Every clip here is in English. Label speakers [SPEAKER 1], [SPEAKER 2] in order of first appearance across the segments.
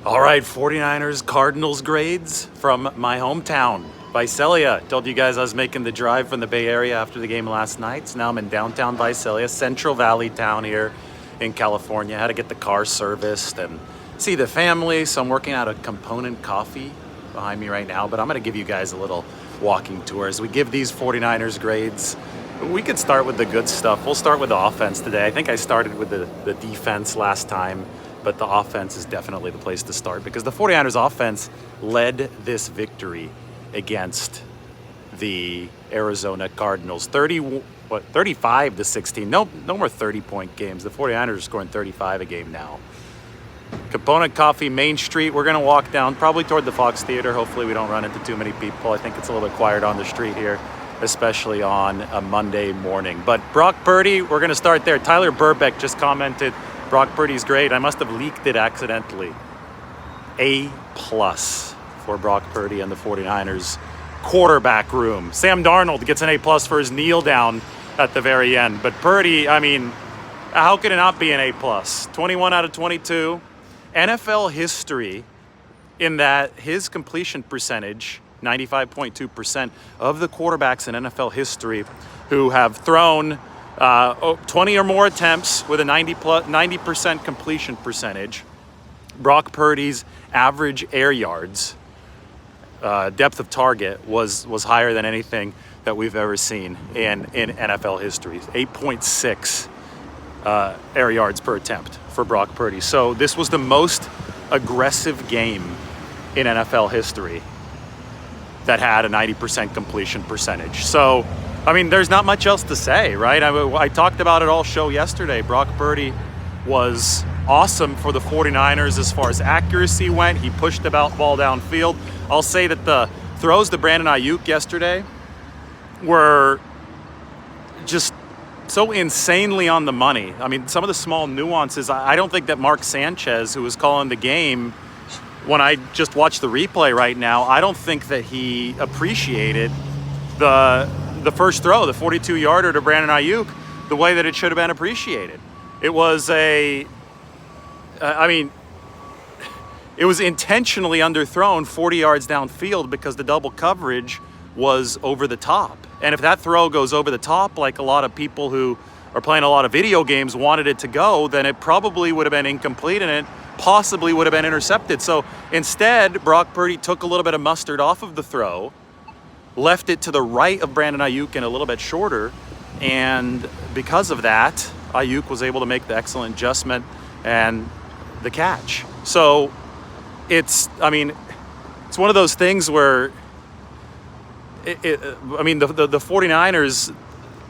[SPEAKER 1] All right, 49ers Cardinals grades from my hometown, Visalia. Told you guys I was making the drive from the Bay Area after the game last night. So now I'm in downtown Visalia, Central Valley town here in California. Had to get the car serviced and see the family. So I'm working out a Component Coffee behind me right now, but I'm going to give you guys a little walking tour as we give these 49ers grades. We could start with the good stuff. We'll start with the offense today. I think I started with the defense last time, but the offense is definitely the place to start because the 49ers offense led this victory against the Arizona Cardinals. 35 to 16. No more 30-point games. The 49ers are scoring 35 a game now. Component Coffee, Main Street. We're going to walk down probably toward the Fox Theater. Hopefully we don't run into too many people. I think it's a little bit quiet on the street here, especially on a Monday morning. But Brock Purdy, we're going to start there. Tyler Burbeck just commented, Brock Purdy's great. I must have leaked it accidentally. A+ for Brock Purdy and the 49ers quarterback room. Sam Darnold gets an A+ for his kneel down at the very end. But Purdy, I mean, how could it not be an A+? 21 out of 22. NFL history in that his completion percentage, 95.2% of the quarterbacks in NFL history who have thrown 20 or more attempts with a 90% completion percentage. Brock Purdy's average air yards, depth of target was higher than anything that we've ever seen in NFL history. 8.6 air yards per attempt for Brock Purdy. So this was the most aggressive game in NFL history that had a 90% completion percentage. So, I mean, there's not much else to say, right? I talked about it all show yesterday. Brock Purdy was awesome for the 49ers as far as accuracy went. He pushed the ball downfield. I'll say that the throws to Brandon Ayuk yesterday were just so insanely on the money. I mean, some of the small nuances, I don't think that Mark Sanchez, who was calling the game, when I just watched the replay right now, I don't think that he appreciated the first throw, the 42-yarder to Brandon Ayuk, the way that it should have been appreciated. It was it was intentionally underthrown 40 yards downfield because the double coverage was over the top. And if that throw goes over the top, like a lot of people who are playing a lot of video games wanted it to go, then it probably would have been incomplete and it possibly would have been intercepted. So instead, Brock Purdy took a little bit of mustard off of the throw, left it to the right of Brandon Ayuk and a little bit shorter. And because of that, Ayuk was able to make the excellent adjustment and the catch. So it's one of those things where the 49ers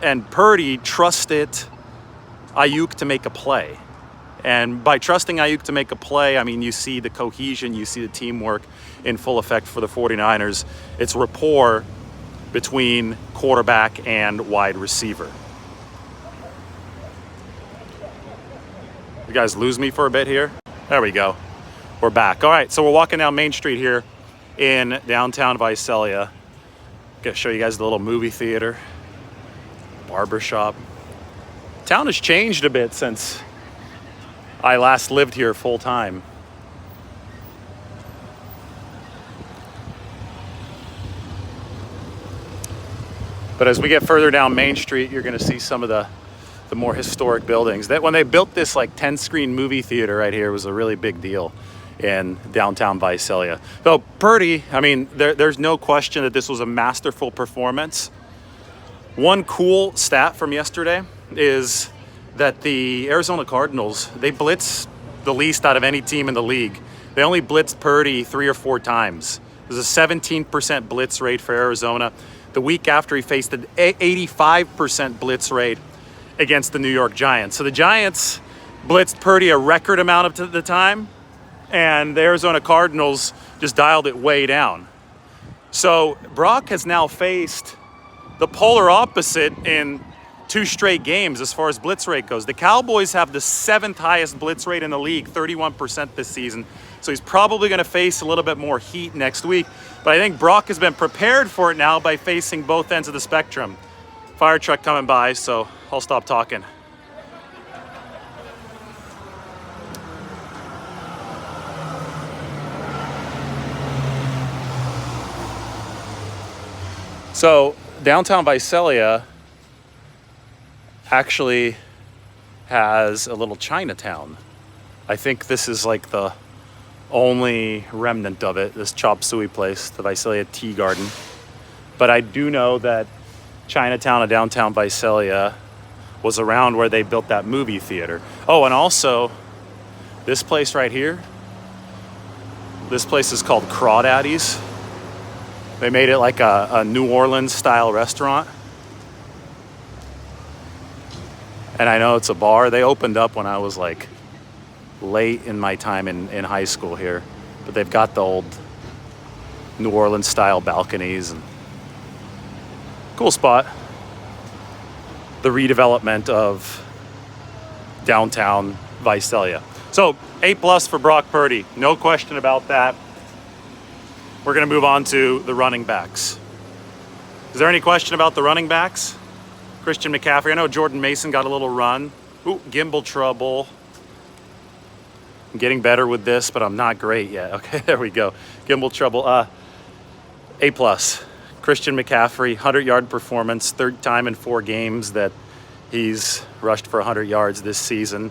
[SPEAKER 1] and Purdy trusted Ayuk to make a play. And by trusting Ayuk to make a play, I mean, you see the cohesion, you see the teamwork in full effect for the 49ers. It's rapport between quarterback and wide receiver. You guys lose me for a bit here? There we go. We're back. All right, so we're walking down Main Street here in downtown Visalia. Gonna show you guys the little movie theater, barbershop. Town has changed a bit since I last lived here full time. But as we get further down Main Street, you're gonna see some of the more historic buildings. That when they built this like 10-screen movie theater right here, it was a really big deal in downtown Visalia. So Purdy, I mean, there's no question that this was a masterful performance. One cool stat from yesterday is that the Arizona Cardinals, they blitzed the least out of any team in the league. They only blitzed Purdy 3 or 4 times. There's a 17% blitz rate for Arizona. The week after, he faced an 85% blitz rate against the New York Giants. So the Giants blitzed Purdy a record amount of the time, and the Arizona Cardinals just dialed it way down. So Brock has now faced the polar opposite in 2 straight games as far as blitz rate goes. The Cowboys have the 7th highest blitz rate in the league, 31% this season. So he's probably going to face a little bit more heat next week. But I think Brock has been prepared for it now by facing both ends of the spectrum. Fire truck coming by, so I'll stop talking. So downtown Visalia actually has a little Chinatown. I think this is like the only remnant of it, this chop suey place, the Visalia Tea Garden. But I do know that Chinatown of downtown Visalia was around where they built that movie theater. Oh, and also this place right here, this place is called Crawdaddy's. They made it like a New Orleans style restaurant. And I know it's a bar. They opened up when I was like late in my time in high school here. But they've got the old New Orleans style balconies and cool spot. The redevelopment of downtown Visalia. So A+ for Brock Purdy. No question about that. We're going to move on to the running backs. Is there any question about the running backs? Christian McCaffrey. I know Jordan Mason got a little run. Ooh, gimbal trouble. I'm getting better with this, but I'm not great yet. Okay, there we go. Gimbal trouble. A+. Christian McCaffrey, 100-yard performance. Third time in 4 games that he's rushed for 100 yards this season.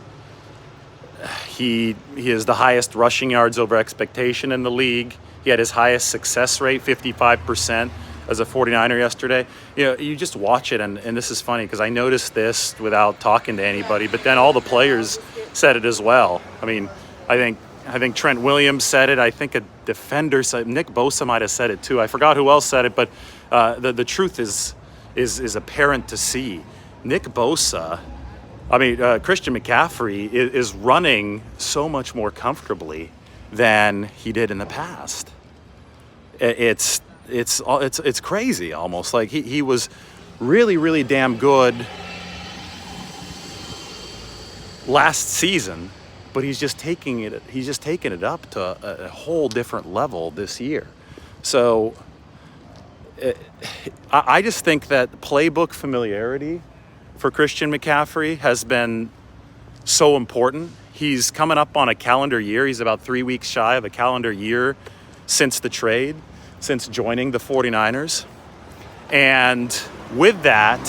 [SPEAKER 1] He is the highest rushing yards over expectation in the league. He had his highest success rate, 55%, as a 49er yesterday. You know, you just watch it, and this is funny because I noticed this without talking to anybody, but then all the players said it as well. I mean, I think Trent Williams said it. I think a defender said, Nick Bosa might have said it too. I forgot who else said it, but the truth is apparent to see. Nick Bosa, Christian McCaffrey is running so much more comfortably than he did in the past. It's crazy almost. Like he was really, really damn good last season, but he's just taking it up to a whole different level this year. So I just think that playbook familiarity for Christian McCaffrey has been so important. He's coming up on a calendar year. He's about 3 weeks shy of a calendar year since the trade, since joining the 49ers. And with that,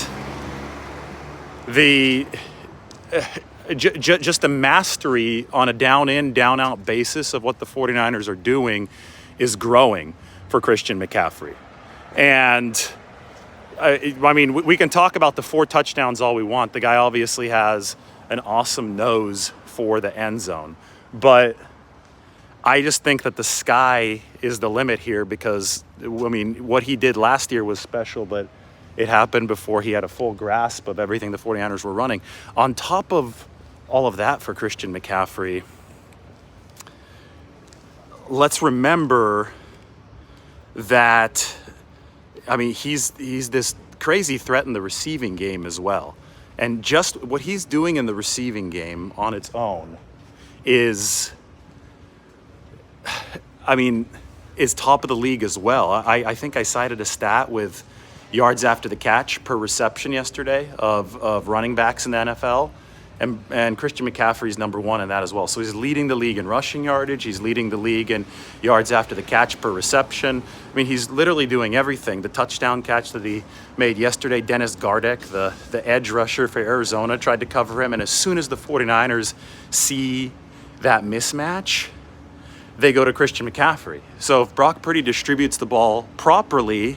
[SPEAKER 1] just the mastery on a down-in, down-out basis of what the 49ers are doing is growing for Christian McCaffrey. And we can talk about the 4 touchdowns all we want. The guy obviously has an awesome nose for the end zone. But I just think that the sky is the limit here because, what he did last year was special, but it happened before he had a full grasp of everything the 49ers were running. On top of all of that for Christian McCaffrey, let's remember that, he's this crazy threat in the receiving game as well. And just what he's doing in the receiving game on its own is top of the league as well. I think I cited a stat with yards after the catch per reception yesterday of running backs in the NFL. And Christian McCaffrey's number 1 in that as well. So he's leading the league in rushing yardage. He's leading the league in yards after the catch per reception. He's literally doing everything. The touchdown catch that he made yesterday, Dennis Gardeck, the edge rusher for Arizona, tried to cover him. And as soon as the 49ers see that mismatch, they go to Christian McCaffrey. So if Brock Purdy distributes the ball properly,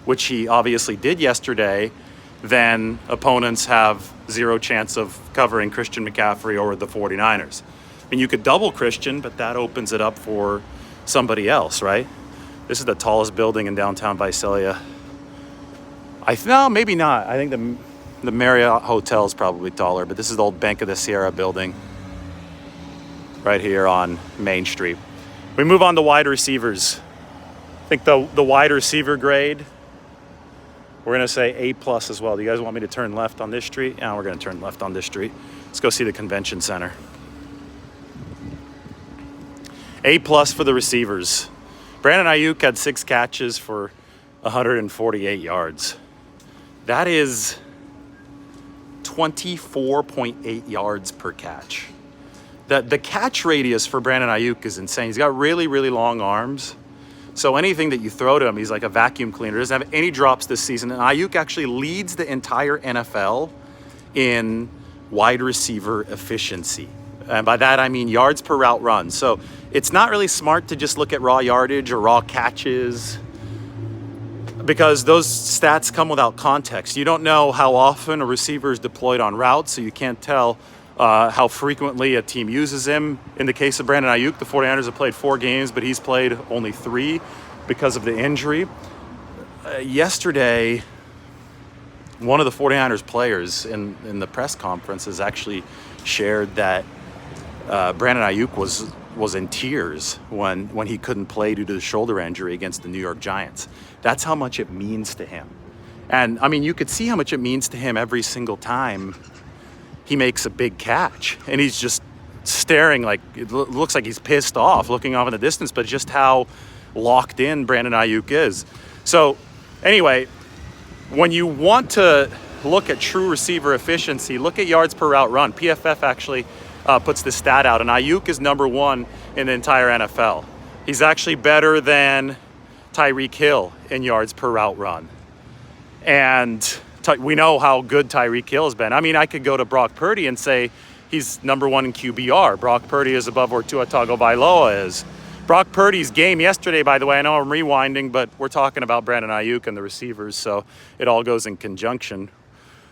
[SPEAKER 1] which he obviously did yesterday, then opponents have zero chance of covering Christian McCaffrey or the 49ers. You could double Christian, but that opens it up for somebody else, right? This is the tallest building in downtown Visalia. No, maybe not. I think the Marriott Hotel is probably taller, but this is the old Bank of the Sierra building right here on Main Street. We move on to wide receivers. I think the wide receiver grade, we're going to say A+ as well. Do you guys want me to turn left on this street? Yeah, we're going to turn left on this street. Let's go see the convention center. A+ for the receivers. Brandon Ayuk had 6 catches for 148 yards. That is 24.8 yards per catch. The catch radius for Brandon Ayuk is insane. He's got really, really long arms. So anything that you throw to him, he's like a vacuum cleaner. Doesn't have any drops this season. And Ayuk actually leads the entire NFL in wide receiver efficiency. And by that, I mean yards per route run. So it's not really smart to just look at raw yardage or raw catches, because those stats come without context. You don't know how often a receiver is deployed on routes, so you can't tell how frequently a team uses him. In the case of Brandon Ayuk, the 49ers have played 4 games, but he's played only 3 because of the injury. Yesterday, one of the 49ers players in the press conferences actually shared that Brandon Ayuk was in tears when he couldn't play due to the shoulder injury against the New York Giants. That's how much it means to him. And I mean, you could see how much it means to him every single time he makes a big catch. And he's just staring, like it looks like he's pissed off, looking off in the distance, but just how locked in Brandon Ayuk is. So anyway, when you want to look at true receiver efficiency, look at yards per route run. PFF actually puts this stat out, and Ayuk is number 1 in the entire NFL. He's actually better than Tyreek Hill in yards per route run. And we know how good Tyreek Hill has been. I mean, I could go to Brock Purdy and say he's number 1 in QBR. Brock Purdy is above where Tua Tagovailoa is. Brock Purdy's game yesterday, by the way, I know I'm rewinding, but we're talking about Brandon Ayuk and the receivers, so it all goes in conjunction.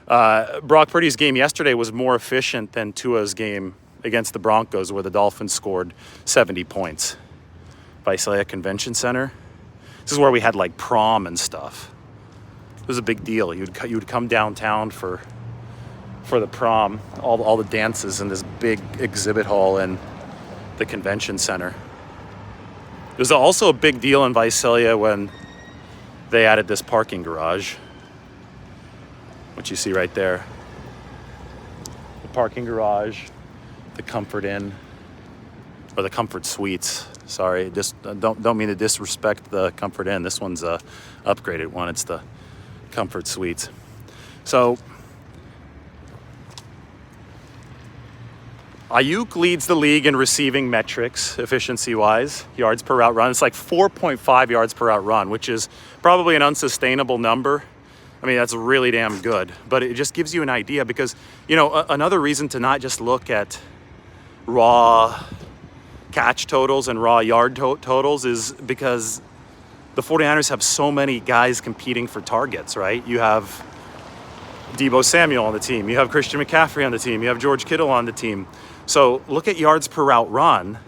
[SPEAKER 1] Brock Purdy's game yesterday was more efficient than Tua's game against the Broncos, where the Dolphins scored 70 points. Visalia Convention Center. This is where we had like prom and stuff. It was a big deal. You would come downtown for the prom, all the dances in this big exhibit hall in the convention center. It was also a big deal in Visalia when they added this parking garage, which you see right there. The parking garage, the Comfort Inn, or the Comfort Suites. Sorry, just don't mean to disrespect the Comfort Inn. This one's a upgraded one. It's the Comfort Suites. So Ayuk leads the league in receiving metrics, efficiency-wise, yards per route run. It's like 4.5 yards per route run, which is probably an unsustainable number. I mean, that's really damn good. But it just gives you an idea because, you know, another reason to not just look at raw catch totals and raw yard totals is because the 49ers have so many guys competing for targets, right? You have Deebo Samuel on the team. You have Christian McCaffrey on the team. You have George Kittle on the team. So look at yards per route run.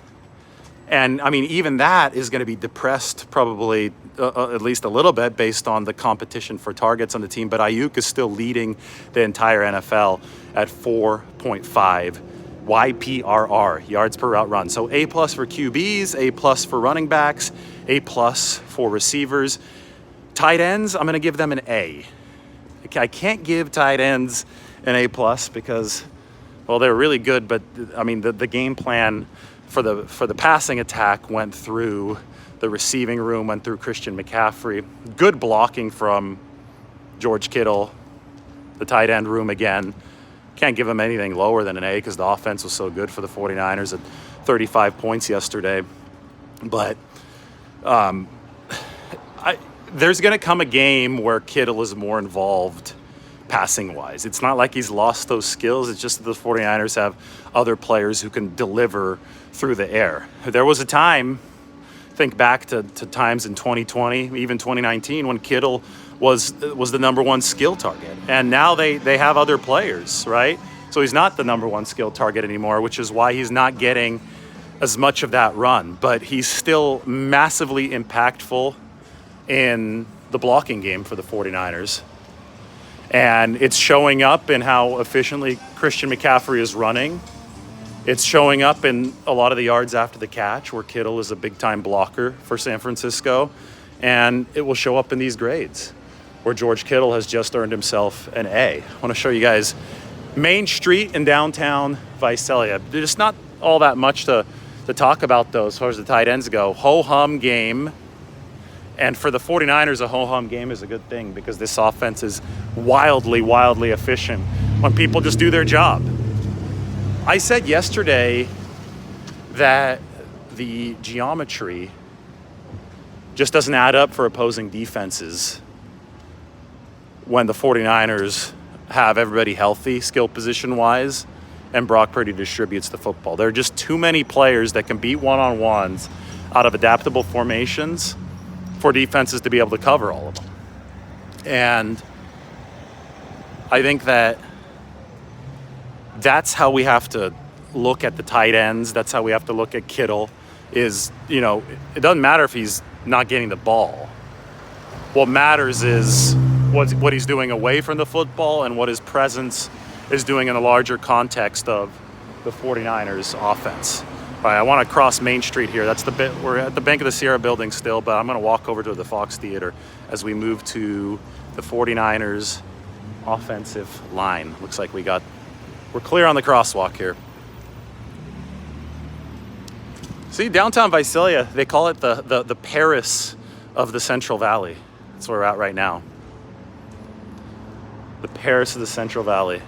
[SPEAKER 1] And I mean, even that is going to be depressed probably at least a little bit based on the competition for targets on the team. But Ayuk is still leading the entire NFL at 4.5 YPRR, yards per route run. So A+ for QBs, A+ for running backs, A+ for receivers. Tight ends, I'm going to give them an A. I can't give tight ends an A+ because, well, they're really good, but I mean the game plan for the passing attack went through the receiving room, went through Christian McCaffrey. Good blocking from George Kittle. The tight end room again. Can't give them anything lower than an A because the offense was so good for the 49ers at 35 points yesterday. But there's going to come a game where Kittle is more involved passing-wise. It's not like he's lost those skills. It's just that the 49ers have other players who can deliver through the air. There was a time, think back to times in 2020, even 2019, when Kittle was the number 1 skill target. And now they have other players, right? So he's not the number 1 skill target anymore, which is why he's not getting as much of that run. But he's still massively impactful in the blocking game for the 49ers. And it's showing up in how efficiently Christian McCaffrey is running. It's showing up in a lot of the yards after the catch, where Kittle is a big-time blocker for San Francisco. And it will show up in these grades, where George Kittle has just earned himself an A. I want to show you guys Main Street in downtown Visalia. There's just not all that much to talk about, though, as far as the tight ends go. Ho-hum game. And for the 49ers, a ho-hum game is a good thing because this offense is wildly, wildly efficient when people just do their job. I said yesterday that the geometry just doesn't add up for opposing defenses when the 49ers have everybody healthy, skill position-wise, and Brock Purdy distributes the football. There are just too many players that can beat one-on-ones out of adaptable formations for defenses to be able to cover all of them. And I think that's how we have to look at the tight ends. That's how we have to look at Kittle is, it doesn't matter if he's not getting the ball. What matters is what he's doing away from the football and what his presence is doing in the larger context of the 49ers offense. All right, I want to cross Main Street here. We're at the Bank of the Sierra building still, but I'm going to walk over to the Fox Theater as we move to the 49ers offensive line. Looks like we're clear on the crosswalk here. See, downtown Visalia, they call it the Paris of the Central Valley. That's where we're at right now. The Paris of the Central Valley.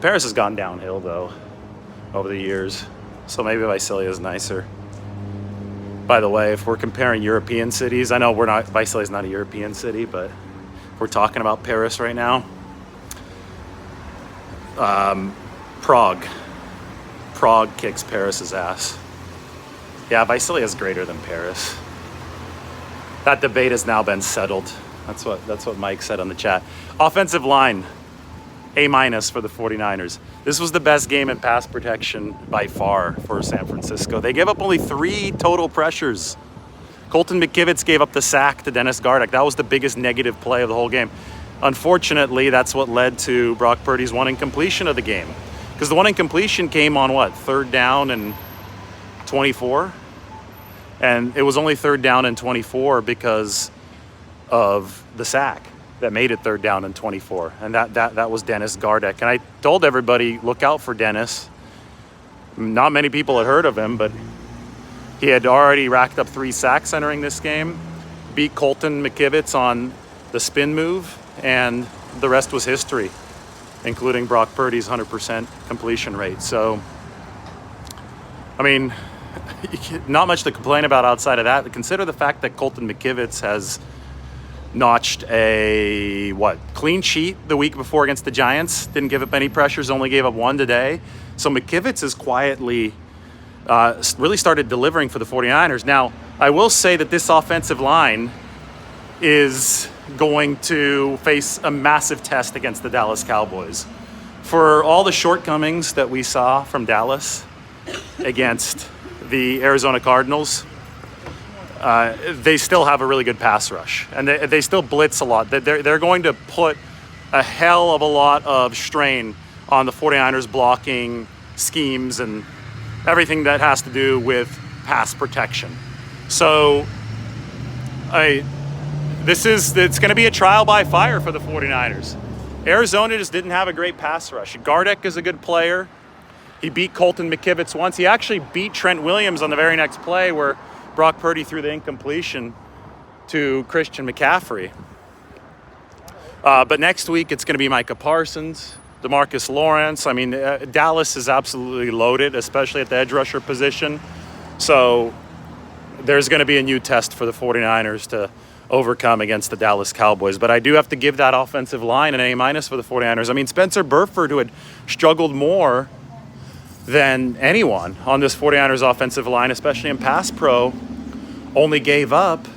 [SPEAKER 1] Paris has gone downhill, though, over the years. So maybe Visalia is nicer. By the way, if we're comparing European cities, I know Visalia is not a European city, but if we're talking about Paris right now, Prague kicks Paris's ass. Yeah, Visalia is greater than Paris. That debate has now been settled. That's what Mike said on the chat. Offensive line, A- for the 49ers. This was the best game in pass protection by far for San Francisco. They gave up only 3 total pressures. Colton McKivitz gave up the sack to Dennis Gardeck. That was the biggest negative play of the whole game. Unfortunately, that's what led to Brock Purdy's one incompletion of the game. Because the one incompletion came on 3rd down and 24? And it was only 3rd down and 24 because of the sack that made it 3rd down and 24. And that was Dennis Gardeck. And I told everybody, look out for Dennis. Not many people had heard of him, but he had already racked up 3 sacks entering this game, beat Colton McKivitz on the spin move, and the rest was history, including Brock Purdy's 100% completion rate. So, I mean, not much to complain about outside of that. Consider the fact that Colton McKivitz has notched a clean sheet the week before against the Giants. Didn't give up any pressures, only gave up 1 today. So McKivitz is quietly really started delivering for the 49ers. Now, I will say that this offensive line is going to face a massive test against the Dallas Cowboys. For all the shortcomings that we saw from Dallas against the Arizona Cardinals, they still have a really good pass rush, and they still blitz a lot. They're going to put a hell of a lot of strain on the 49ers blocking schemes and everything that has to do with pass protection. So it's going to be a trial by fire for the 49ers. Arizona just didn't have a great pass rush. Gardeck is a good player. He beat Colton McKivitz once. He actually beat Trent Williams on the very next play where Brock Purdy threw the incompletion to Christian McCaffrey. But next week, it's going to be Micah Parsons, DeMarcus Lawrence. I mean, Dallas is absolutely loaded, especially at the edge rusher position. So there's going to be a new test for the 49ers to overcome against the Dallas Cowboys. But I do have to give that offensive line an A- for the 49ers. I mean, Spencer Burford, who had struggled more than anyone on this 49ers offensive line, especially in pass pro, only gave up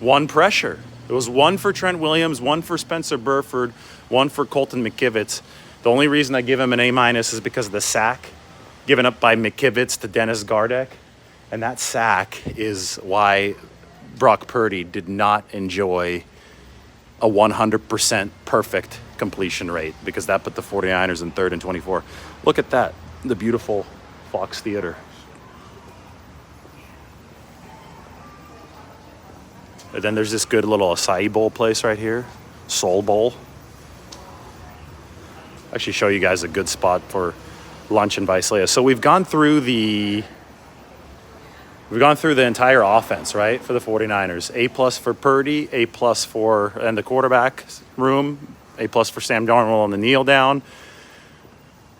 [SPEAKER 1] 1 pressure. It was 1 for Trent Williams, 1 for Spencer Burford, 1 for Colton McKivitz. The only reason I give him an A- is because of the sack given up by McKivitz to Dennis Gardeck. And that sack is why Brock Purdy did not enjoy a 100% perfect completion rate, because that put the 49ers in 3rd and 24. Look at that, the beautiful Fox Theater. And then there's this good little acai bowl place right here, Soul Bowl. Actually show you guys a good spot for lunch in Visalia. So we've gone through the entire offense, right, for the 49ers. A+ for Purdy, A+ for and the quarterback room, A+ for Sam Darnold on the kneel down,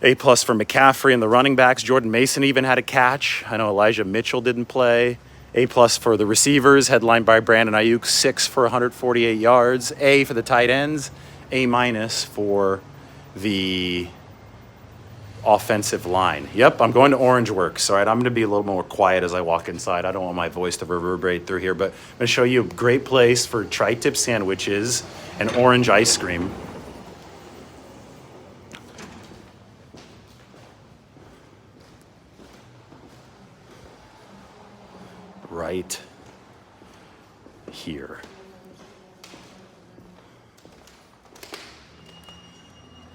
[SPEAKER 1] A+ for McCaffrey and the running backs. Jordan Mason even had a catch. I know Elijah Mitchell didn't play. A plus for the receivers, headlined by Brandon Ayuk, 6 for 148 yards. A for the tight ends. A minus for the offensive line. Yep, I'm going to Orange Works. All right, I'm going to be a little more quiet as I walk inside. I don't want my voice to reverberate through here, but I'm going to show you a great place for tri-tip sandwiches and orange ice cream. Right here.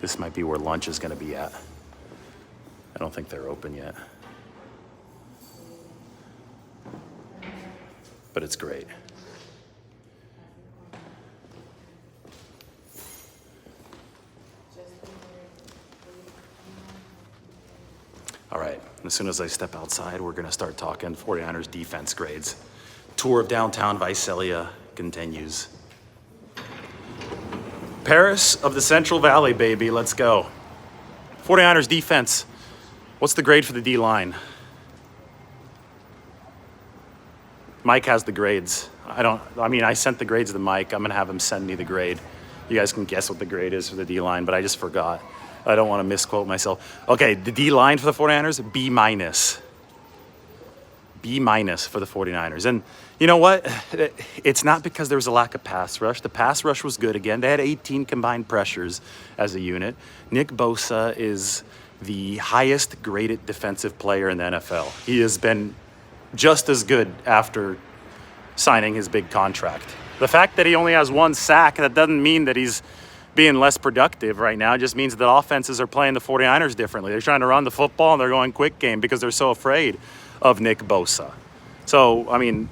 [SPEAKER 1] This might be where lunch is going to be at. I don't think they're open yet. But it's great. All right, as soon as I step outside, we're going to start talking 49ers defense grades. Tour of downtown Visalia continues. Paris of the Central Valley, baby, let's go. 49ers defense. What's the grade for the D-line? Mike has the grades. I sent the grades to Mike. I'm going to have him send me the grade. You guys can guess what the grade is for the D-line, but I just forgot. I don't want to misquote myself. Okay, the D-line for the 49ers, B minus. B minus for the 49ers. And you know what? It's not because there was a lack of pass rush. The pass rush was good again. They had 18 combined pressures as a unit. Nick Bosa is the highest graded defensive player in the NFL. He has been just as good after signing his big contract. The fact that he only has one sack, that doesn't mean that he's being less productive right now. It just means that offenses are playing the 49ers differently. They're trying to run the football and they're going quick game because they're so afraid of Nick Bosa. So, I mean,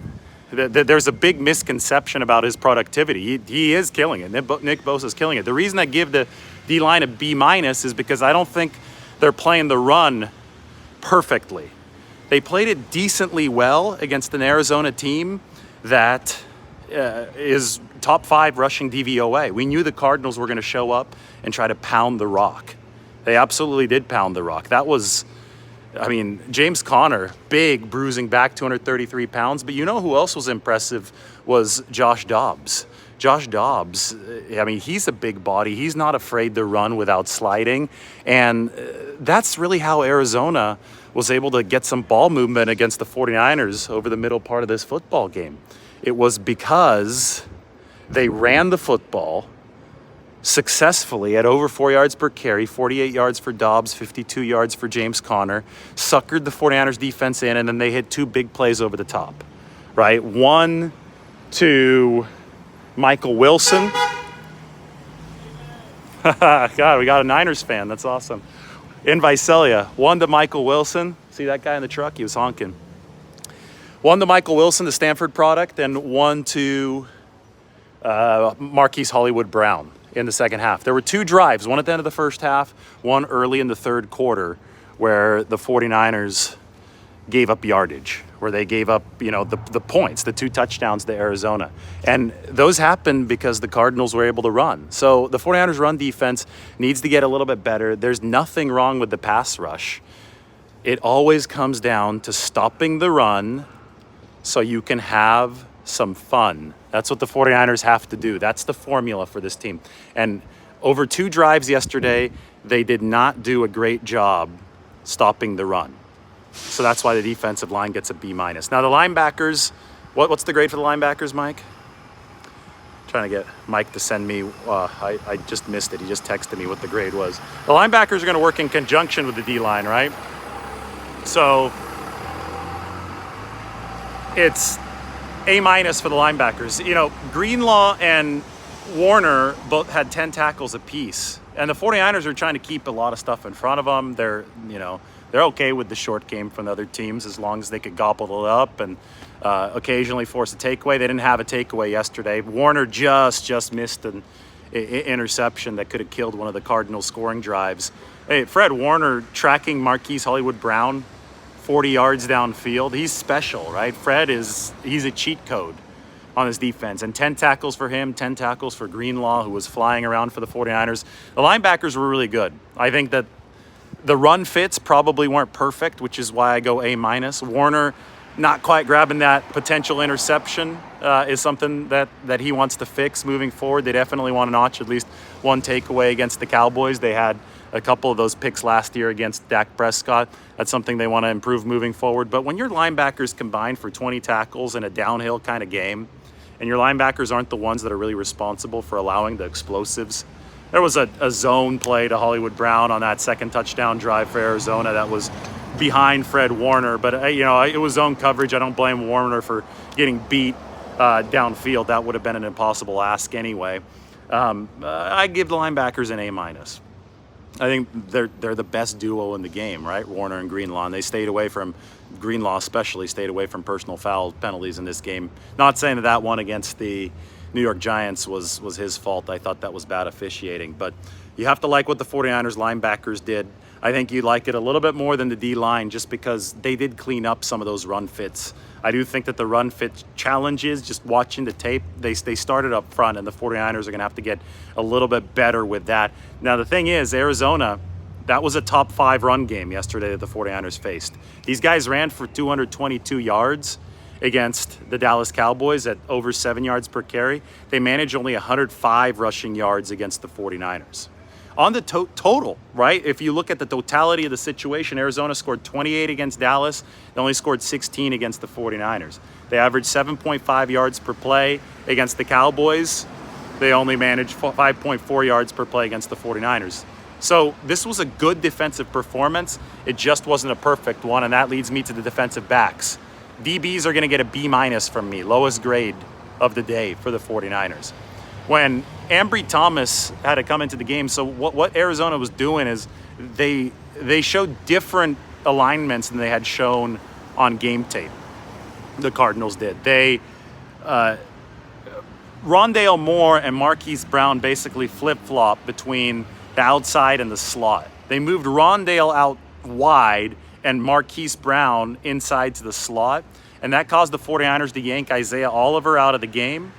[SPEAKER 1] there's a big misconception about his productivity. He is killing it. Nick Bosa's killing it. The reason I give the D-line a B minus is because I don't think they're playing the run perfectly. They played it decently well against an Arizona team that is top 5 rushing DVOA. We knew the Cardinals were going to show up and try to pound the rock. They absolutely did pound the rock. That was, James Conner, big, bruising back, 233 pounds. But you know who else was impressive was Josh Dobbs. Josh Dobbs, he's a big body. He's not afraid to run without sliding. And that's really how Arizona was able to get some ball movement against the 49ers over the middle part of this football game. It was because they ran the football successfully at over 4 yards per carry, 48 yards for Dobbs, 52 yards for James Conner, suckered the 49ers defense in, and then they hit 2 big plays over the top, right? One to Michael Wilson. God, we got a Niners fan. That's awesome. In Visalia, one to Michael Wilson. See that guy in the truck? He was honking. One to Michael Wilson, the Stanford product, and one to Marquise Hollywood Brown in the second half. There were 2 drives, one at the end of the first half, one early in the third quarter, where the 49ers gave up yardage, where they gave up, the points, the 2 touchdowns to Arizona. And those happened because the Cardinals were able to run. So the 49ers run defense needs to get a little bit better. There's nothing wrong with the pass rush. It always comes down to stopping the run so you can have some fun. That's what the 49ers have to do. That's the formula for this team. And over 2 drives yesterday, they did not do a great job stopping the run. So that's why the defensive line gets a B minus. Now the linebackers, what's the grade for the linebackers, Mike? I'm trying to get Mike to send me, I just missed it. He just texted me what the grade was. The linebackers are going to work in conjunction with the D-line, right? So it's A minus for the linebackers. Greenlaw and Warner both had 10 tackles apiece. And the 49ers are trying to keep a lot of stuff in front of them. They're okay with the short game from the other teams as long as they could gobble it up and occasionally force a takeaway. They didn't have a takeaway yesterday. Warner just missed an interception that could have killed one of the Cardinals' scoring drives. Hey, Fred Warner tracking Marquise Hollywood Brown 40 yards downfield. He's special, right? He's a cheat code on his defense. And 10 tackles for him, 10 tackles for Greenlaw, who was flying around for the 49ers. The linebackers were really good. I think that the run fits probably weren't perfect, which is why I go A minus. Warner not quite grabbing that potential interception is something that he wants to fix moving forward. They definitely want to notch at least one takeaway against the Cowboys. They had a couple of those picks last year against Dak Prescott. That's something they want to improve moving forward. But when your linebackers combine for 20 tackles in a downhill kind of game, and your linebackers aren't the ones that are really responsible for allowing the explosives. There was a zone play to Hollywood Brown on that second touchdown drive for Arizona that was behind Fred Warner, but it was zone coverage. I don't blame Warner for getting beat downfield. That would have been an impossible ask anyway. I give the linebackers an A-. I think they're the best duo in the game, right? Warner and Greenlaw. And they stayed away from Greenlaw, especially stayed away from personal foul penalties in this game. Not saying that one against the New York Giants was his fault. I thought that was bad officiating, but you have to like what the 49ers linebackers did. I think you like it a little bit more than the D-line just because they did clean up some of those run fits. I do think that the run fit challenges, just watching the tape, they started up front, and the 49ers are going to have to get a little bit better with that. Now, the thing is, Arizona, that was a top 5 run game yesterday that the 49ers faced. These guys ran for 222 yards against the Dallas Cowboys at over 7 yards per carry. They managed only 105 rushing yards against the 49ers. On the total, right? If you look at the totality of the situation, Arizona scored 28 against Dallas. They only scored 16 against the 49ers. They averaged 7.5 yards per play against the Cowboys. They only managed 5.4 yards per play against the 49ers. So this was a good defensive performance. It just wasn't a perfect one, and that leads me to the defensive backs. DBs are going to get a B- from me, lowest grade of the day for the 49ers. When Ambry Thomas had to come into the game, so what Arizona was doing is they showed different alignments than they had shown on game tape. The Cardinals did. Rondale Moore and Marquise Brown basically flip-flopped between the outside and the slot. They moved Rondale out wide and Marquise Brown inside to the slot, and that caused the 49ers to yank Isaiah Oliver out of the game.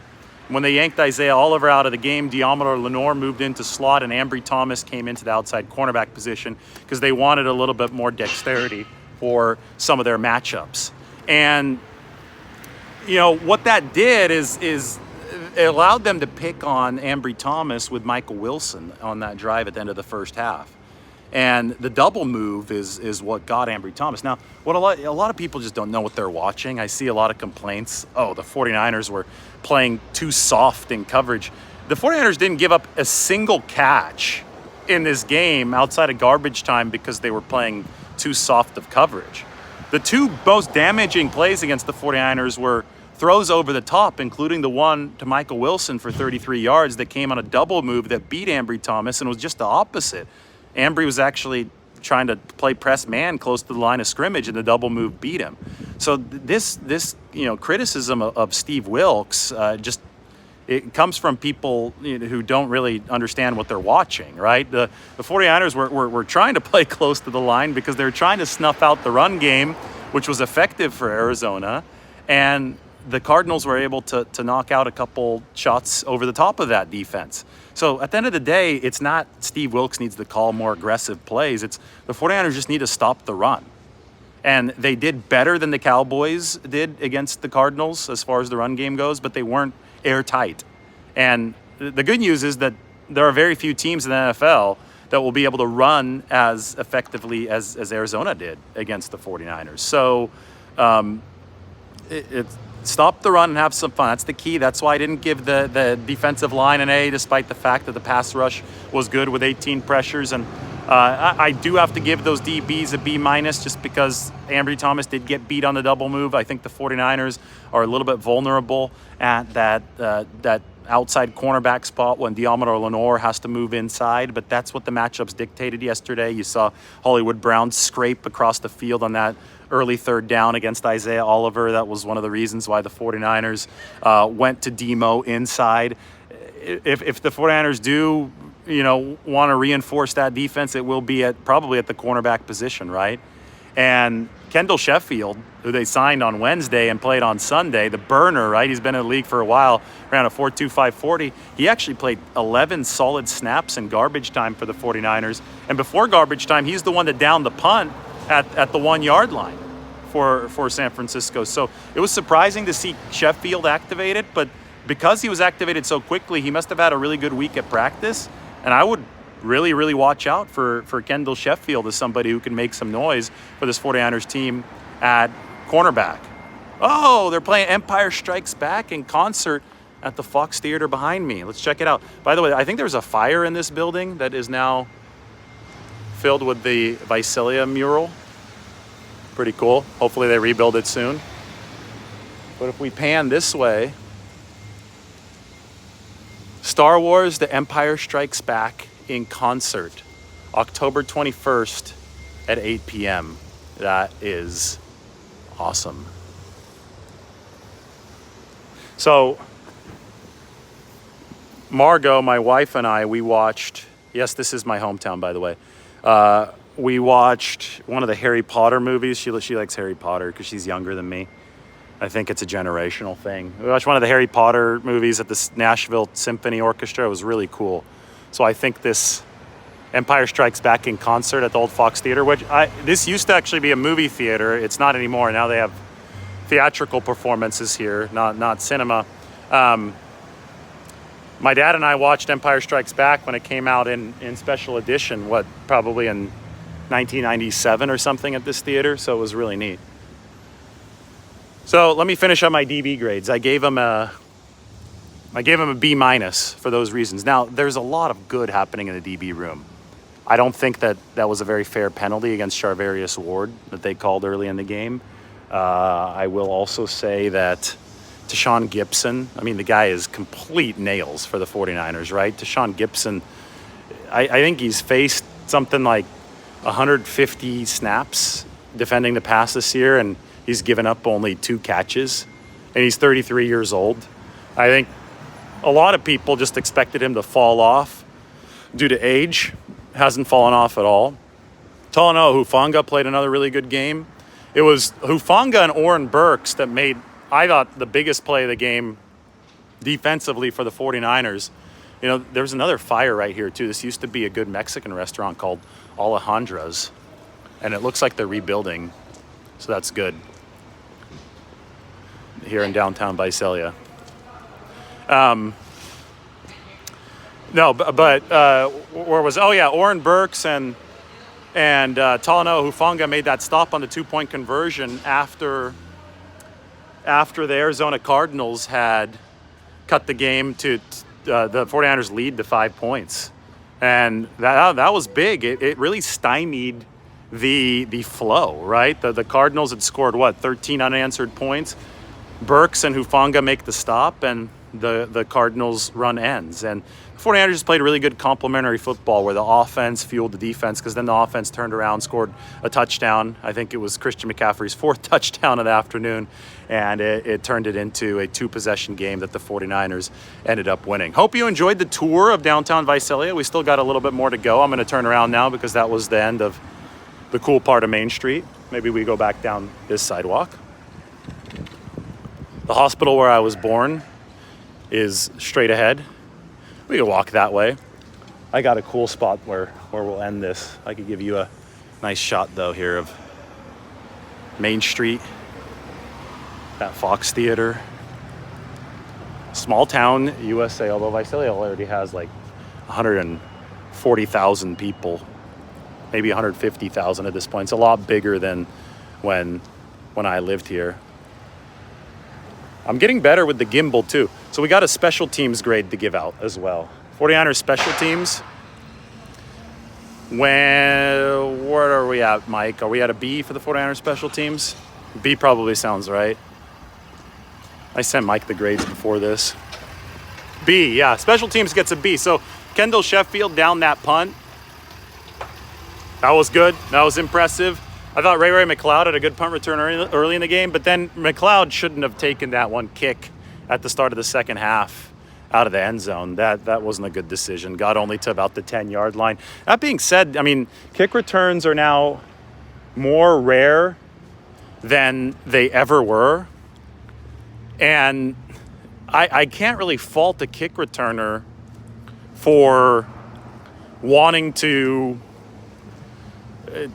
[SPEAKER 1] When they yanked Isaiah Oliver out of the game, Diamador Lenore moved into slot, and Ambry Thomas came into the outside cornerback position because they wanted a little bit more dexterity for some of their matchups. And, what that did is it allowed them to pick on Ambry Thomas with Michael Wilson on that drive at the end of the first half. And the double move is what got Ambry Thomas. Now, what a lot of people just don't know what they're watching. I see a lot of complaints. Oh, the 49ers were playing too soft in coverage. The 49ers didn't give up a single catch in this game outside of garbage time because they were playing too soft of coverage. The two most damaging plays against the 49ers were throws over the top, including the one to Michael Wilson for 33 yards that came on a double move that beat Ambry Thomas, and was just the opposite. Ambry was actually trying to play press man close to the line of scrimmage, and the double move beat him. So this criticism of Steve Wilks it comes from people who don't really understand what they're watching, right? The 49ers were trying to play close to the line because they were trying to snuff out the run game, which was effective for Arizona, and the Cardinals were able to knock out a couple shots over the top of that defense. So at the end of the day, it's not Steve Wilks needs to call more aggressive plays. It's the 49ers just need to stop the run. And they did better than the Cowboys did against the Cardinals as far as the run game goes, but they weren't airtight. And the good news is that there are very few teams in the NFL that will be able to run as effectively as Arizona did against the 49ers. So stop the run and have some fun. That's the key. That's why I didn't give the defensive line an A, despite the fact that the pass rush was good with 18 pressures. And I do have to give those DBs a B- just because Ambry Thomas did get beat on the double move. I think the 49ers are a little bit vulnerable at that outside cornerback spot when Diamador Lenore has to move inside, but that's what the matchups dictated yesterday. You saw Hollywood Brown scrape across the field on that early third down against Isaiah Oliver. That was one of the reasons why the 49ers went to Demo inside. If the 49ers do, want to reinforce that defense, it will be probably at the cornerback position, right? And Kendall Sheffield, who they signed on Wednesday and played on Sunday, the burner, right? He's been in the league for a while, around a 4.25 40. He actually played 11 solid snaps in garbage time for the 49ers. And before garbage time, he's the one that downed the punt at the 1 yard line for San Francisco. So it was surprising to see Sheffield activated, but because he was activated so quickly, he must have had a really good week at practice. And I would really, really watch out for Kendall Sheffield as somebody who can make some noise for this 49ers team at cornerback. Oh, they're playing Empire Strikes Back in concert at the Fox Theater behind me. Let's check it out. By the way, I think there's a fire in this building that is now filled with the Visalia mural. Pretty cool. Hopefully they rebuild it soon. But if we pan this way, Star Wars: The Empire Strikes Back in concert, October 21st at 8 p.m. That is awesome. So, Margot, my wife, and I, we watched, yes, this is my hometown, by the way. We watched one of the Harry Potter movies. She likes Harry Potter because she's younger than me. I think it's a generational thing. We watched one of the Harry Potter movies at the Nashville Symphony Orchestra. It was really cool. So I think this Empire Strikes Back in concert at the old Fox Theater, this used to actually be a movie theater. It's not anymore. Now they have theatrical performances here, not cinema. My dad and I watched Empire Strikes Back when it came out in special edition, probably in 1997 or something at this theater, so it was really neat. So let me finish on my DB grades. I gave him a B- for those reasons. Now, there's a lot of good happening in the DB room. I don't think that was a very fair penalty against Charvarius Ward that they called early in the game. I will also say that Tashawn Gibson, the guy is complete nails for the 49ers, right? Tashawn Gibson, I think he's faced something like 150 snaps defending the pass this year, and he's given up only 2 catches, and he's 33 years old. I think a lot of people just expected him to fall off due to age. Hasn't fallen off at all. Talanoa Hufanga played another really good game. It was Hufanga and Oren Burks that made, I thought, the biggest play of the game defensively for the 49ers. There's another fire right here, too. This used to be a good Mexican restaurant called Alejandra's, and it looks like they're rebuilding, so that's good here in downtown Visalia. Where was, Oren Burks and Talanoa Hufanga made that stop on the 2-point conversion after the Arizona Cardinals had cut the game to the 49ers lead to 5 points. And that was big. It really stymied the flow, right? The Cardinals had scored, 13 unanswered points. Burks and Hufanga make the stop, and the Cardinals run ends. And the 49ers just played really good complementary football where the offense fueled the defense, because then the offense turned around, scored a touchdown. I think it was Christian McCaffrey's 4th touchdown of the afternoon, and it turned it into a 2-possession game that the 49ers ended up winning. Hope you enjoyed the tour of downtown Visalia. We still got a little bit more to go. I'm going to turn around now because that was the end of the cool part of Main Street. Maybe we go back down this sidewalk. The hospital where I was born is straight ahead. We can walk that way. I got a cool spot where we'll end this. I could give you a nice shot, though, here of Main Street, that Fox Theater. Small town USA, although Visalia already has like 140,000 people, maybe 150,000 at this point. It's a lot bigger than when I lived here. I'm getting better with the gimbal, too. So we got a special teams grade to give out as well. 49ers special teams. Where are we at, Mike? Are we at a B for the 49ers special teams? B probably sounds right. I sent Mike the grades before this. B, yeah. Special teams gets a B. So Kendall Sheffield down that punt. That was good. That was impressive. I thought Ray McLeod had a good punt return early in the game, but then McLeod shouldn't have taken that one kick at the start of the second half out of the end zone. That wasn't a good decision. Got only to about the 10-yard line. That being said, kick returns are now more rare than they ever were. And I can't really fault the kick returner for wanting to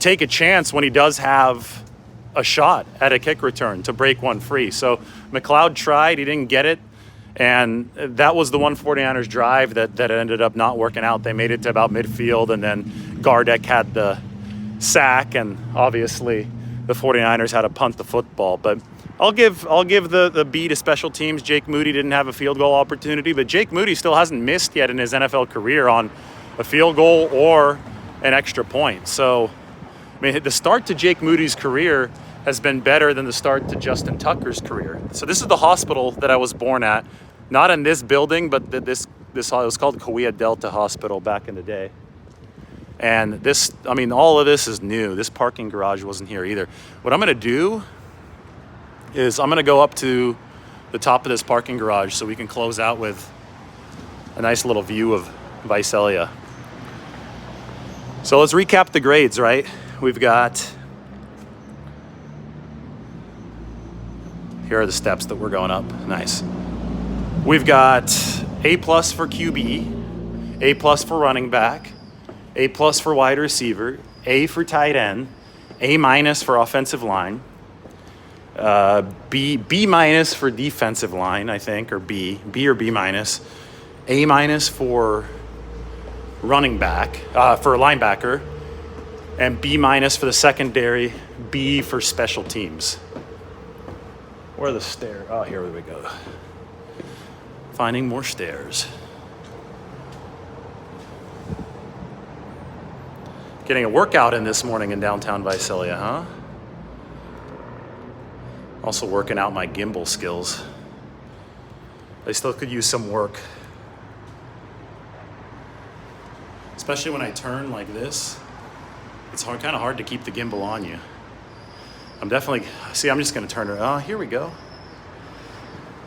[SPEAKER 1] take a chance when he does have a shot at a kick return to break one free. So McLeod tried, he didn't get it. And that was the one 49ers drive that ended up not working out. They made it to about midfield, and then Gardeck had the sack, and obviously the 49ers had to punt the football. But I'll give the B to special teams. Jake Moody didn't have a field goal opportunity, but Jake Moody still hasn't missed yet in his NFL career on a field goal or an extra point. So, I mean, the start to Jake Moody's career has been better than the start to Justin Tucker's career. So this is the hospital that I was born at. Not in this building, but this it was called Kauai Delta Hospital back in the day. And this, I mean, all of this is new. This parking garage wasn't here either. What I'm going to do is I'm going to go up to the top of this parking garage so we can close out with a nice little view of Visalia. So let's recap the grades, right? We've got, here are the steps that we're going up. Nice. We've got A+ for QB, A+ for running back, A+ for wide receiver, A for tight end, A- for offensive line, B- for defensive line, I think, or B or B-, A- for running back, for linebacker, and B- for the secondary, B for special teams. Where are the stairs? Oh, here we go. Finding more stairs. Getting a workout in this morning in downtown Visalia, huh? Also working out my gimbal skills. I still could use some work. Especially when I turn like this. It's kind of hard to keep the gimbal on you. I'm definitely, see, I'm just gonna turn it, oh, here we go.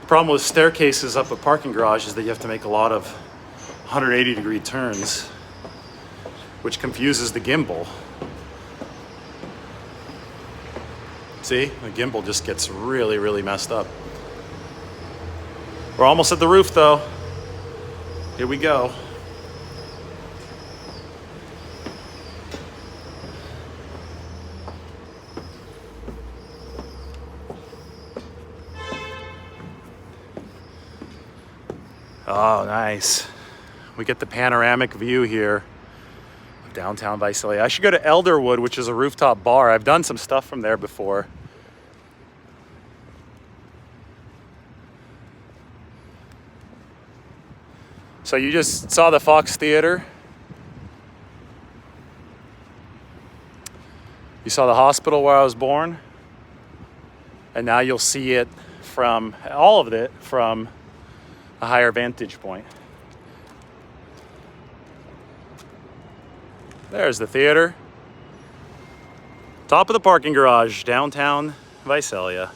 [SPEAKER 1] The problem with staircases up a parking garage is that you have to make a lot of 180-degree turns, which confuses the gimbal. See, the gimbal just gets really, really messed up. We're almost at the roof though. Here we go. Oh, nice. We get the panoramic view here of downtown Visalia. I should go to Elderwood, which is a rooftop bar. I've done some stuff from there before. So you just saw the Fox Theater. You saw the hospital where I was born. And now you'll see it from, all of it from a higher vantage point. There's the theater. Top of the parking garage, downtown Visalia.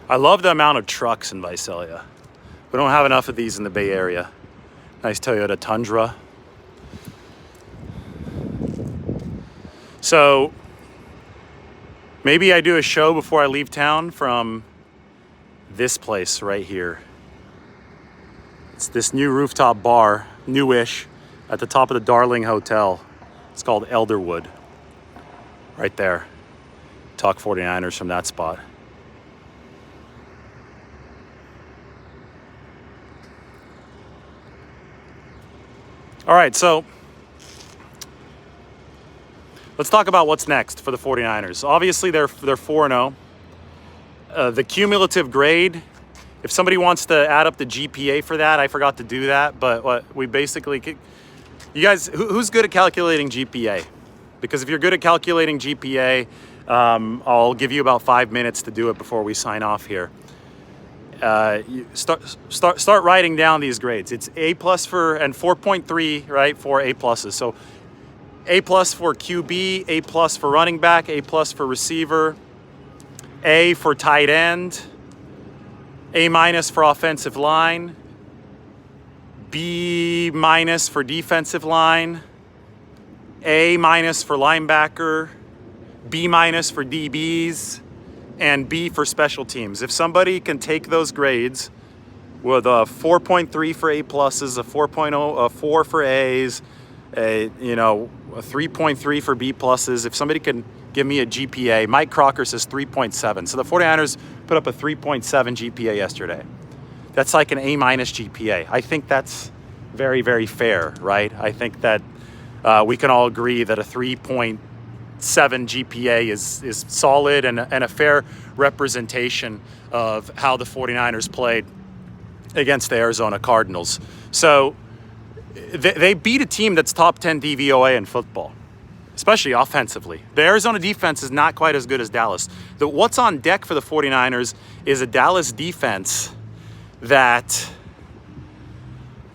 [SPEAKER 1] I love the amount of trucks in Visalia. We don't have enough of these in the Bay Area. Nice Toyota Tundra. So maybe I do a show before I leave town from this place right here. It's this new rooftop bar, newish, at the top of the Darling Hotel. It's called Elderwood. Right there. Talk 49ers from that spot. All right, so let's talk about what's next for the 49ers. Obviously, they're 4-0. The cumulative grade, if somebody wants to add up the GPA for that, I forgot to do that, but what we basically, you guys, who's good at calculating GPA? Because if you're good at calculating GPA, I'll give you about 5 minutes to do it before we sign off here. You start writing down these grades. It's A+ for, and 4.3, right, for A pluses. So A+ for QB, A+ for running back, A+ for receiver, A for tight end, A- for offensive line, B- for defensive line, A- for linebacker, B- for DBs, and B for special teams. If somebody can take those grades with a 4.3 for A pluses, a 4.0, a 4 for A's, a 3.3 for B pluses. If somebody can give me a GPA, Mike Crocker says 3.7. So the 49ers put up a 3.7 GPA yesterday. That's like an A minus GPA. I think that's very, very fair, right? I think that we can all agree that a 3.7 GPA is solid and a fair representation of how the 49ers played against the Arizona Cardinals. So they beat a team that's top 10 DVOA in football, especially offensively. The Arizona defense is not quite as good as Dallas. What's on deck for the 49ers is a Dallas defense that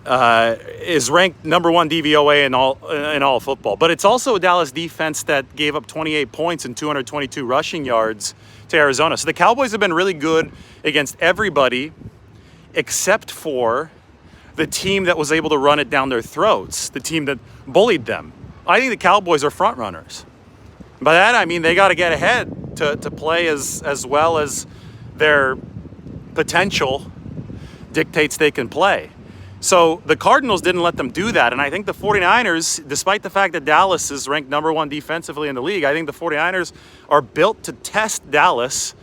[SPEAKER 1] is ranked number 1 DVOA in all football. But it's also a Dallas defense that gave up 28 points and 222 rushing yards to Arizona. So the Cowboys have been really good against everybody except for the team that was able to run it down their throats, the team that bullied them. I think the Cowboys are front runners. By that I mean they got to get ahead to play as well as their potential dictates they can play. So the Cardinals didn't let them do that. And I think the 49ers, despite the fact that Dallas is ranked number 1 defensively in the league, I think the 49ers are built to test Dallas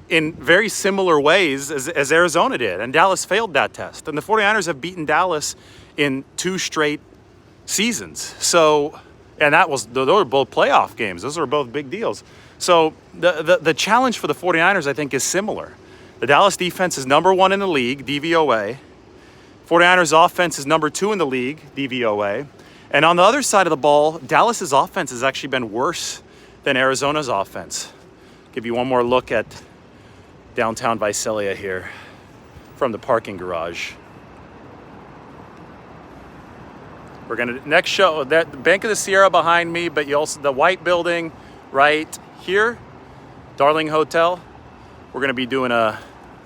[SPEAKER 1] in very similar ways as Arizona did. And Dallas failed that test. And the 49ers have beaten Dallas in 2 straight seasons. So, and those were both playoff games. Those were both big deals. So the challenge for the 49ers, I think, is similar. The Dallas defense is number 1 in the league, DVOA. 49ers offense is number 2 in the league, DVOA. And on the other side of the ball, Dallas's offense has actually been worse than Arizona's offense. Give you one more look at downtown Visalia here from the parking garage. We're gonna next show that Bank of the Sierra behind me, but you also the white building right here, Darling Hotel. We're gonna be doing a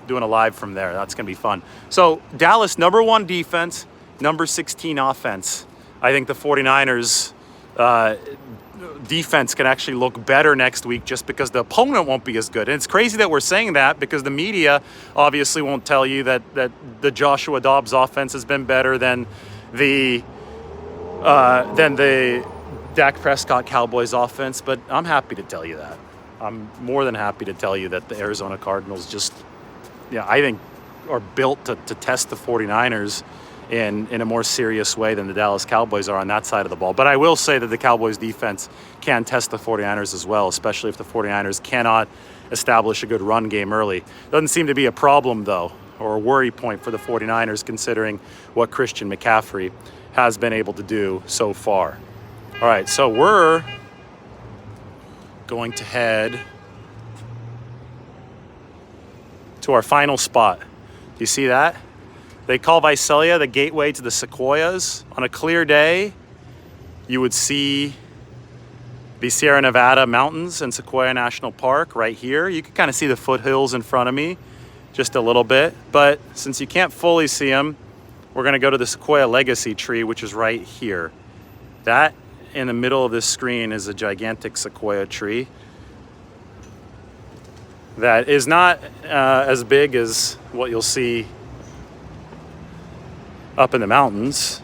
[SPEAKER 1] live from there. That's gonna be fun. So Dallas, number 1 defense, number 16 offense. I think the 49ers defense can actually look better next week just because the opponent won't be as good. And it's crazy that we're saying that because the media obviously won't tell you that the Joshua Dobbs offense has been better than the Dak Prescott Cowboys offense, but I'm happy to tell you that. I'm more than happy to tell you that the Arizona Cardinals I think are built to test the 49ers in a more serious way than the Dallas Cowboys are on that side of the ball. But I will say that the Cowboys defense can test the 49ers as well, especially if the 49ers cannot establish a good run game early. Doesn't seem to be a problem, though, or a worry point for the 49ers considering what Christian McCaffrey has been able to do so far. All right, so we're going to head to our final spot. Do you see that? They call Visalia the gateway to the Sequoias. On a clear day, you would see the Sierra Nevada mountains and Sequoia National Park right here. You can kind of see the foothills in front of me just a little bit. But since you can't fully see them, we're going to go to the Sequoia Legacy tree, which is right here. That in the middle of this screen is a gigantic sequoia tree that is not as big as what you'll see up in the mountains,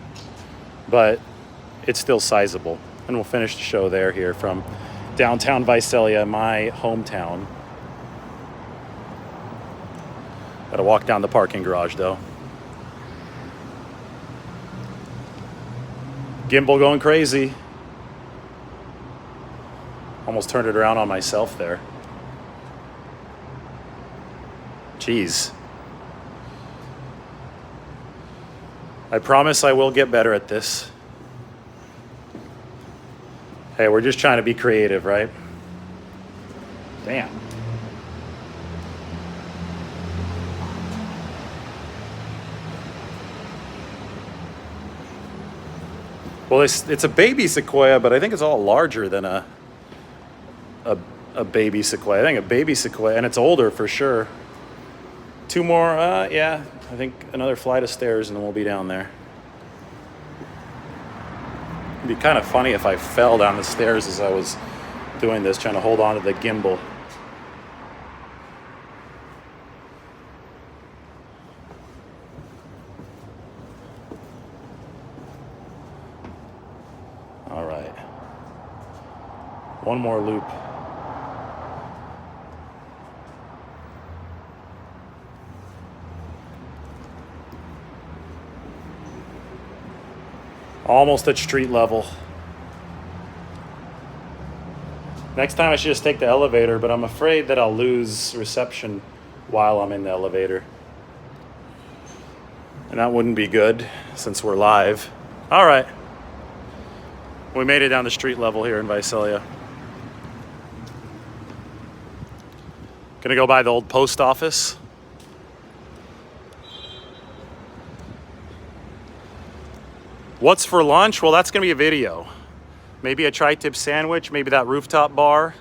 [SPEAKER 1] but it's still sizable. And we'll finish the show here from downtown Visalia, my hometown. Gotta walk down the parking garage though. Gimbal going crazy. Almost turned it around on myself there. Jeez. I promise I will get better at this. Hey, we're just trying to be creative, right? Damn. Well, it's a baby sequoia, but I think it's all larger than a baby sequoia. I think a baby sequoia, and it's older for sure. 2 more, yeah, I think another flight of stairs and then we'll be down there. It'd be kind of funny if I fell down the stairs as I was doing this, trying to hold on to the gimbal. One more loop. Almost at street level. Next time I should just take the elevator, but I'm afraid that I'll lose reception while I'm in the elevator. And that wouldn't be good since we're live. All right. We made it down the street level here in Visalia. Gonna go by the old post office. What's for lunch? Well, that's gonna be a video. Maybe a tri-tip sandwich, maybe that rooftop bar.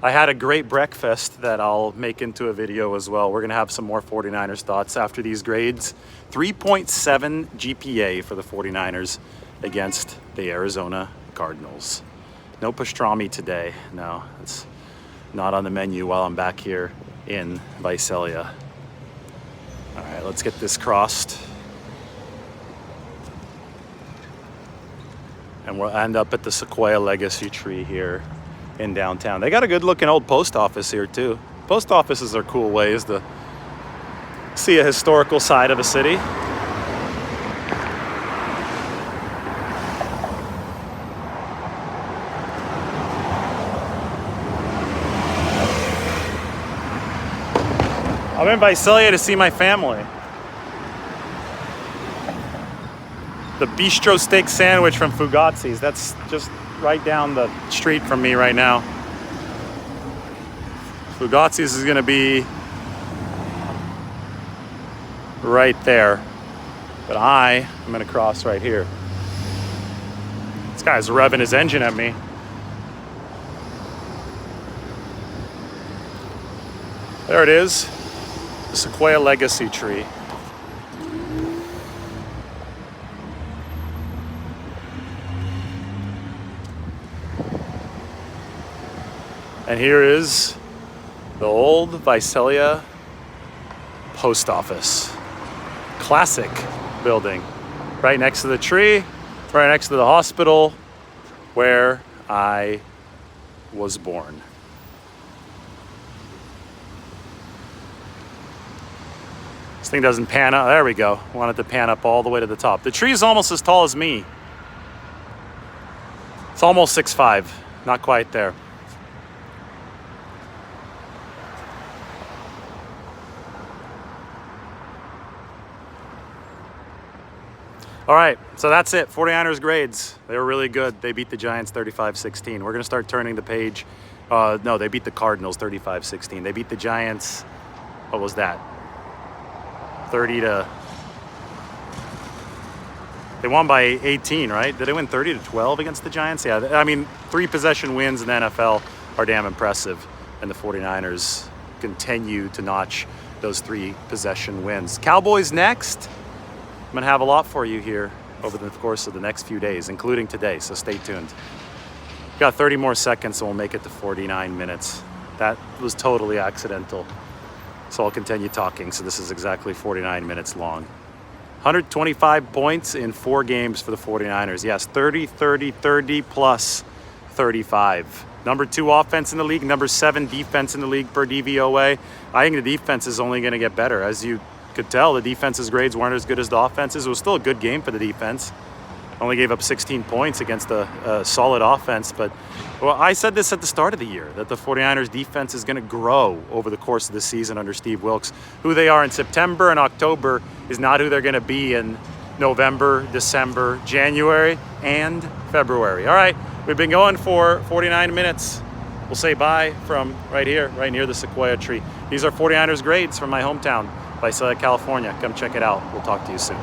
[SPEAKER 1] I had a great breakfast that I'll make into a video as well. We're gonna have some more 49ers thoughts after these grades. 3.7 GPA for the 49ers against the Arizona Cardinals. No pastrami today. No, it's not on the menu while I'm back here in Visalia. All right, let's get this crossed. And we'll end up at the Sequoia Legacy Tree here in downtown. They got a good looking old post office here too. Post offices are cool ways to see a historical side of a city. I'm in Visalia to see my family. The bistro steak sandwich from Fugazi's. That's just right down the street from me right now. Fugazi's is gonna be right there. But I am gonna cross right here. This guy's revving his engine at me. There it is, the Sequoia Legacy Tree. And here is the old Visalia post office. Classic building. Right next to the tree, right next to the hospital where I was born. This thing doesn't pan up. There we go. I want it to pan up all the way to the top. The tree is almost as tall as me. It's almost 6'5", not quite there. All right, so that's it. 49ers grades. They were really good. They beat the Giants 35-16. We're going to start turning the page. No, they beat the Cardinals 35-16. They beat the Giants, what was that? 30 to... They won by 18, right? Did they win 30 to 12 against the Giants? Yeah, I mean, 3 possession wins in the NFL are damn impressive. And the 49ers continue to notch those 3 possession wins. Cowboys next. I'm going to have a lot for you here over the course of the next few days, including today, so stay tuned. Got 30 more seconds and we'll make it to 49 minutes. That was totally accidental. So I'll continue talking, so this is exactly 49 minutes long. 125 points in 4 games for the 49ers. Yes, 30, 30, 30 plus 35. Number 2 offense in the league, number 7 defense in the league per DVOA. I think the defense is only going to get better. As you could tell, the defense's grades weren't as good as the offense's. It was still a good game for the defense. Only gave up 16 points against a solid offense. But, well, I said this at the start of the year, that the 49ers defense is going to grow over the course of the season under Steve Wilks. Who they are in September and October is not who they're going to be in November, December, January, and February. All right, we've been going for 49 minutes. We'll say bye from right here, right near the Sequoia tree. These are 49ers grades from my hometown, Visalia, California. Come check it out. We'll talk to you soon.